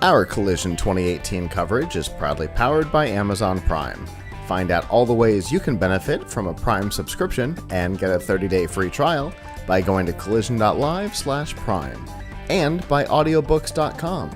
Our Collision 2018 coverage is proudly powered by Amazon Prime. Find out all the ways you can benefit from a Prime subscription and get a 30-day free trial by going to collision.live/prime and by audiobooks.com.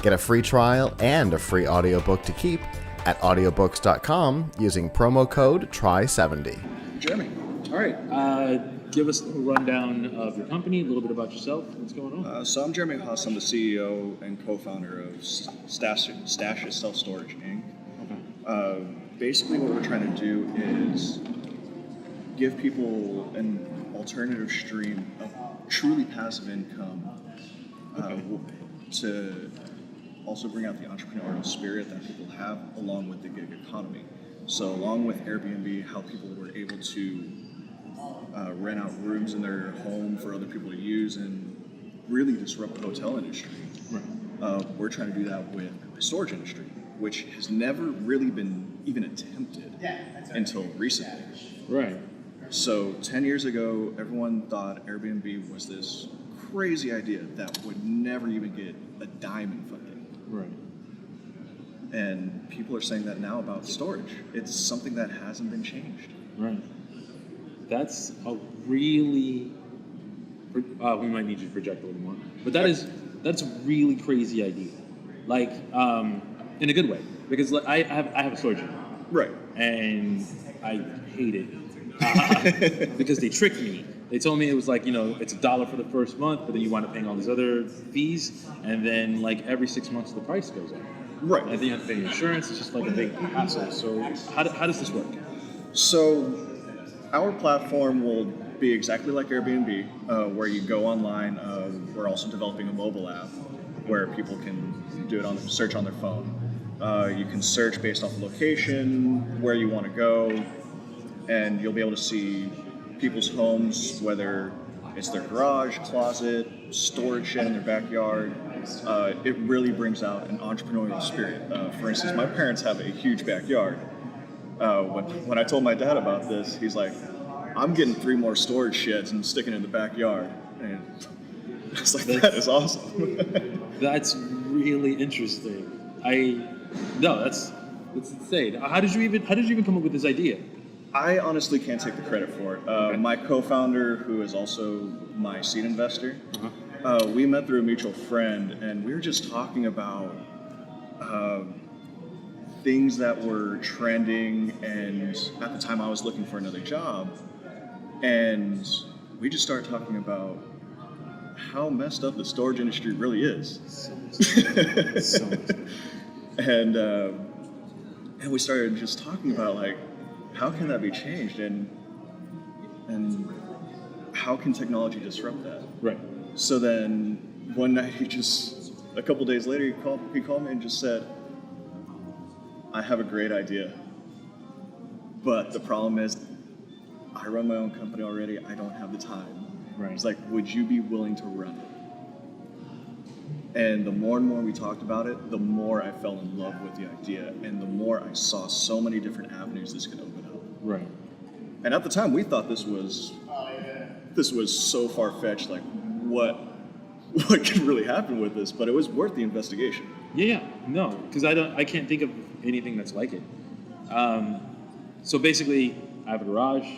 Get a free trial and a free audiobook to keep at audiobooks.com using promo code TRY70. Jeremy. All right. Give us a little rundown of your company, a little bit about yourself. What's going on? So I'm Jeremy Haas. I'm the CEO and co-founder of Stashes Self-Storage, Inc. Okay. Basically, what we're trying to do is give people an alternative stream of truly passive income to also bring out the entrepreneurial spirit that people have along with the gig economy. So along with Air B&B, how people were able to rent out rooms in their home for other people to use and really disrupt the hotel industry. Right. We're trying to do that with the storage industry, which has never really been even attempted until recently. Right. So 10 years ago, everyone thought Airbnb was this crazy idea that would never even get a dime in funding. Right. And people are saying that now about storage. It's something that hasn't been changed. Right. That's a really, we might need you to project a little more, but that's a really crazy idea. Like, in a good way, because I have a storage unit. Right. And I hate it because they tricked me. They told me it was like, it's $1 for the first month, but then you wind up paying all these other fees, and then like every 6 months the price goes up. Right. And then you have to pay insurance. It's just like a big hassle. So how does this work? So our platform will be exactly like Airbnb, where you go online. We're also developing a mobile app where people can do it search on their phone. You can search based off of location, where you want to go, and you'll be able to see people's homes, whether it's their garage, closet, storage shed in their backyard. It really brings out an entrepreneurial spirit. For instance, my parents have a huge backyard. When I told my dad about this, he's like, I'm getting 3 more storage sheds and sticking in the backyard. And it's like, that is awesome. That's really interesting. That's insane. How did you even come up with this idea? I honestly can't take the credit for it. Okay. My co-founder, who is also my seed investor, we met through a mutual friend, and we were just talking about things that were trending, and at the time I was looking for another job, and we just started talking about how messed up the storage industry really is. So much. And we started just talking about, like, how can that be changed, and how can technology disrupt that? Right. So then one night a couple days later, he called me and just said, I have a great idea, but the problem is I run my own company already. I don't have the time. Right. It's like, would you be willing to run it? And the more and more we talked about it, the more I fell in love with the idea, and the more I saw so many different avenues this could open up. Right. And at the time, we thought this was so far-fetched, like, what could really happen with this? But it was worth the investigation. Yeah. No, because I can't think of anything that's like it. So basically, I have a garage.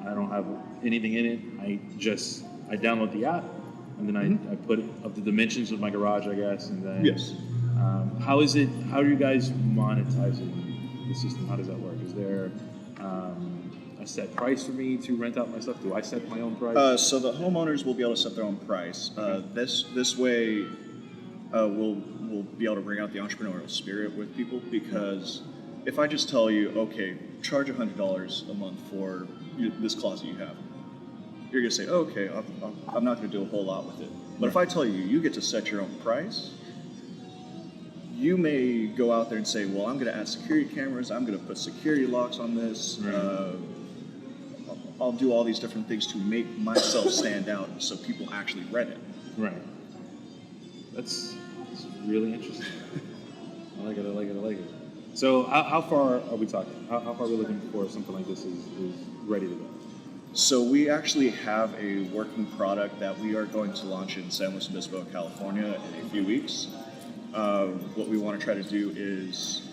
I don't have anything in it. I download the app, and then I put up the dimensions of my garage, I guess, and then Yes. How are you guys monetizing the system? How does that work? Is there a set price for me to rent out my stuff? Do I set my own price? So the homeowners will be able to set their own price. This way, we'll be able to bring out the entrepreneurial spirit with people, because if I just tell you, okay, charge $100 a month for this closet you have, you're gonna say, oh, okay, I'm not gonna do a whole lot with it. But if I tell you, you get to set your own price, you may go out there and say, well, I'm gonna add security cameras, I'm gonna put security locks on this, I'll do all these different things to make myself stand out so people actually rent it. Right. That's really interesting. I like it. So how far are we talking? How far are we looking before something like this is ready to go? So we actually have a working product that we are going to launch in San Luis Obispo, California in a few weeks. what we want to try to do is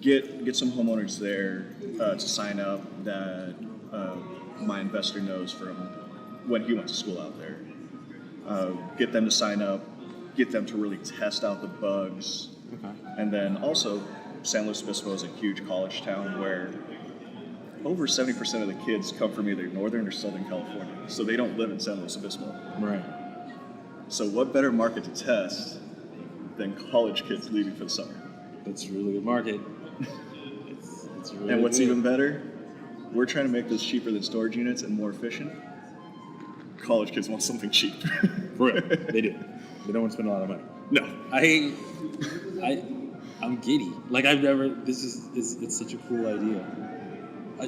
get some homeowners there to sign up that my investor knows from when he went to school out there. Get them to sign up, get them to really test out the bugs. Okay. And then also, San Luis Obispo is a huge college town where over 70% of the kids come from either Northern or Southern California, so they don't live in San Luis Obispo. Right. So what better market to test than college kids leaving for the summer? That's a really good market. It's really And what's good. even better, we're trying to make this cheaper than storage units and more efficient. College kids want something cheap. For real, they do. They don't want to spend a lot of money. No. I'm giddy. Like I've never. This is it's such a cool idea.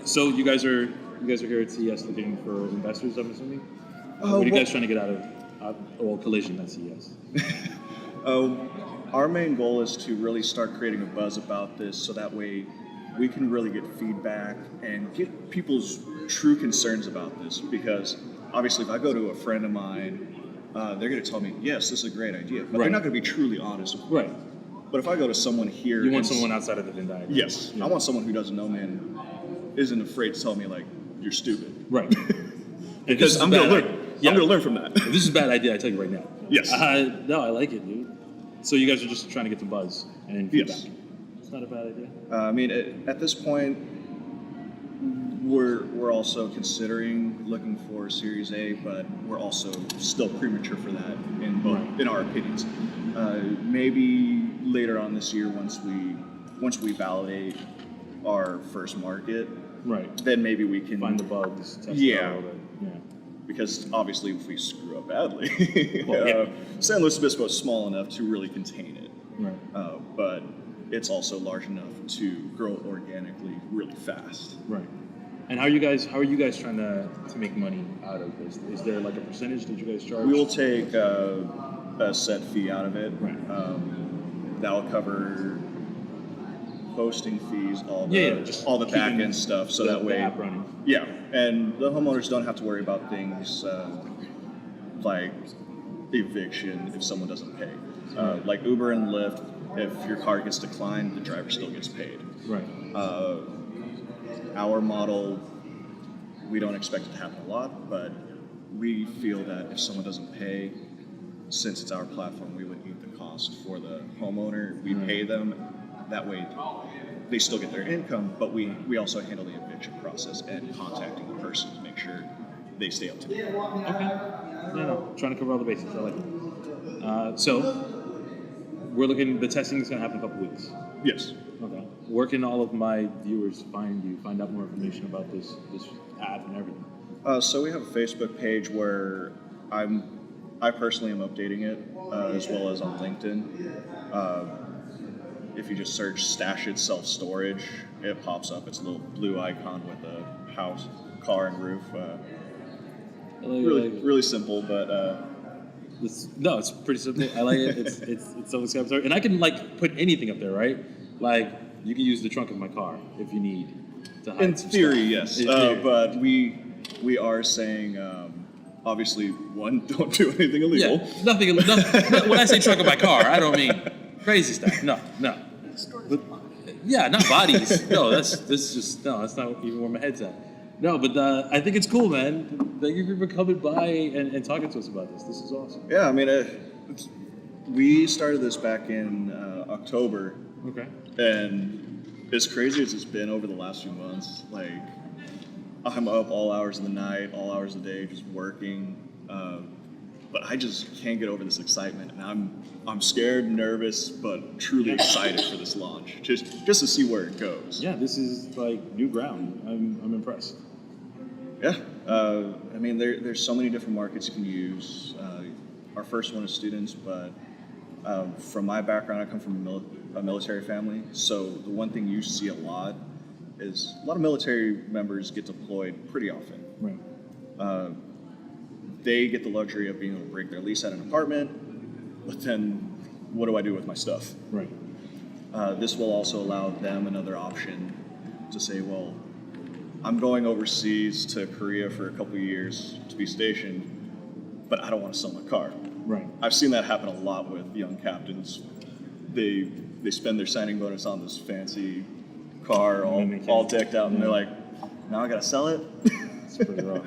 So you guys are here at CES looking for investors, I'm assuming. What are you guys trying to get out of Collision at CES? Our main goal is to really start creating a buzz about this, so that way we can really get feedback and get people's true concerns about this. Because obviously, if I go to a friend of mine, they're going to tell me, yes, this is a great idea, but they're not going to be truly honest with me. Right. But if I go to someone here, You want someone outside of the Venn diagram. Yes, Yeah. I want someone who doesn't know me and isn't afraid to tell me like you're stupid. Right. Because I'm going to learn. Yeah. I'm going to learn from that. If this is a bad idea, I tell you right now. Yes. No, I like it, dude. So you guys are just trying to get some buzz and feedback. Yes. It's not a bad idea. I mean, at this point, we're also considering looking for Series A, but we're also still premature for that in both, in our opinions. Maybe later on this year, once we validate our first market, Right. then maybe we can Find the bugs. Test Yeah. it out a little bit. Yeah. Because obviously, if we screw up badly, Well, yeah. San Luis Obispo is small enough to really contain it, Right. but it's also large enough to grow organically really fast. Right. And how are you guys trying to make money out of this? Is there like a percentage that you guys charge? We will take a set fee out of it. Right. That will cover hosting fees, all just the back keeping end stuff, so the that way, app running. yeah, and the homeowners don't have to worry about things like eviction if someone doesn't pay. Like Uber and Lyft, if your car gets declined, the driver still gets paid. Right. Our model, we don't expect it to happen a lot, but we feel that if someone doesn't pay, since it's our platform, we would eat the cost for the homeowner. We pay them. That way, they still get their income, but we also handle the eviction process and contacting the person to make sure they stay up to date. Okay. No, trying to cover all the bases. I like it. So we're looking. The testing is going to happen in a couple weeks. Yes. Okay. Where can all of my viewers find you? Find out more information about this app and everything. So we have a Facebook page where I personally am updating it, as well as on LinkedIn. If you just search Stash It Self Storage, it pops up. It's a little blue icon with a house, car, and roof. Really simple, but no, it's pretty simple. I like it. It's self-explanatory, and I can like put anything up there, right? Like you can use the trunk of my car if you need to hide in some theory, stuff. yes. In theory. But we are saying, obviously, one, don't do anything illegal. Yeah, nothing. When I say trunk of my car, I don't mean crazy stuff. No. But, yeah, not bodies. No, that's not even where my head's at. No, but I think it's cool, man. Thank you for coming by and talking to us about this. This is awesome. Yeah, I mean, we started this back in October. Okay. And as crazy as it's been over the last few months, like I'm up all hours of the night, all hours of the day, just working. But I just can't get over this excitement, and I'm scared, nervous, but truly excited for this launch, just to see where it goes. Yeah, this is like new ground. I'm impressed. Yeah, I mean, there's so many different markets you can use. Our first one is students, but from my background, I come from a military family, so the one thing you see a lot is a lot of military members get deployed pretty often. Right. They get the luxury of being able to break their lease at an apartment, but then what do I do with my stuff? Right. This will also allow them another option to say, well, I'm going overseas to Korea for a couple of years to be stationed, but I don't want to sell my car. Right. I've seen that happen a lot with young captains. They spend their signing bonus on this fancy car, all decked out, and they're like, now I gotta sell it. It's pretty rough.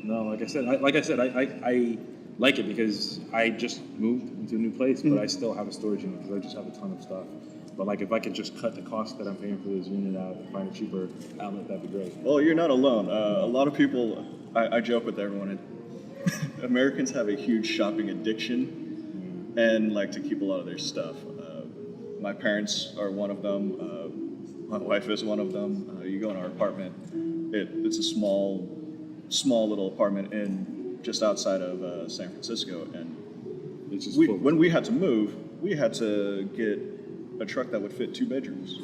No, like I said, I like it because I just moved into a new place, but I still have a storage unit because I just have a ton of stuff. But like, if I could just cut the cost that I'm paying for this unit out and find a cheaper outlet, that'd be great. Well, you're not alone. A lot of people, I joke with everyone, Americans have a huge shopping addiction and like to keep a lot of their stuff. My parents are one of them. My wife is one of them. You go in our apartment, it's a small little apartment just outside of San Francisco, and It's just when we had to move, we had to get a truck that would fit 2 bedrooms.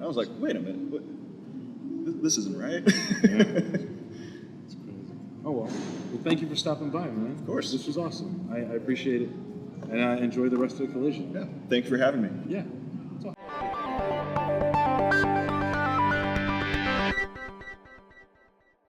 I was like, wait a minute, this isn't right. It's crazy. Oh well. Well, thank you for stopping by, man. Of course. This was awesome. I appreciate it, and I enjoy the rest of the collision. Yeah, thank you for having me. Yeah.